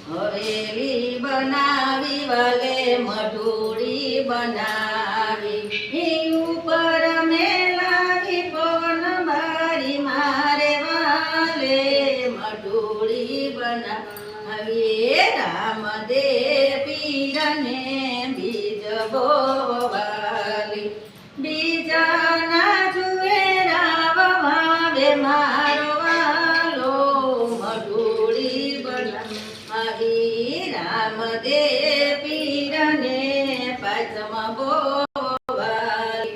હવેલી બનાવી વાલે મઢુડી બનાવી ઉપર મેલાવી પવન બારી મારે વાલે મઢુડી બનાવી રામદેવ પીરને બીજ બોવાલી બીજાના જુએ રાવવાવે મારો વાલો મઢુડી બનાવી રામદેવ પીરને પાંચમ બોવાલી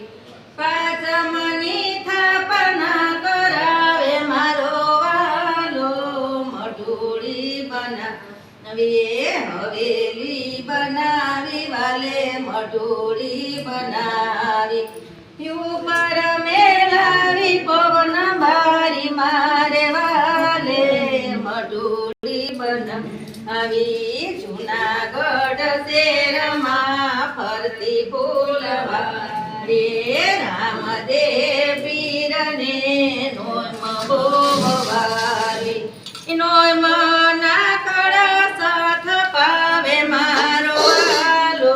પાંચમની થાપના કરાવે મારો વાલો મઢુડી બનાવી હવેલી બનાવી વાલે મઢુડી બનાવી ઉપર મેલાવી પવન બારી મારે વાલે મઢુડી બનાવી જૂનાગઢ શેરમાં ફરતી ફૂલવાડી રામદેવ પીરને નોમ બોવાલી નોમ ના કળશ પાવે મારો વાલો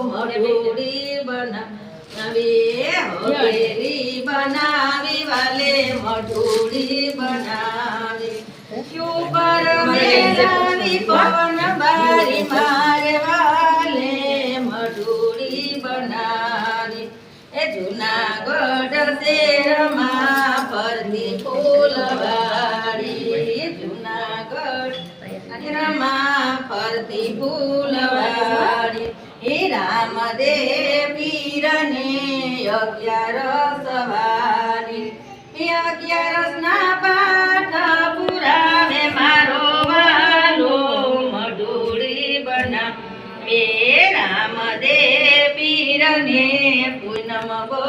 મઢુડી બનાવી હવેલી બનાવી વાલે મઢુડી બનાવી ઉપર મેલાવી પવન બારી મારે વાલે મઢુડી બનાવી એ જૂનાગઢ શેરમાં ફરતી ફૂલવાડી જૂનાગઢ શેરમાં ફરતી ફૂલવાડી હે રામદેવ પીરને 11 વાલી 11 ના પાઠ પુરાવે મારો વાલો મઢુડી બનાવે રામદેવ પીરને પૂનમ બો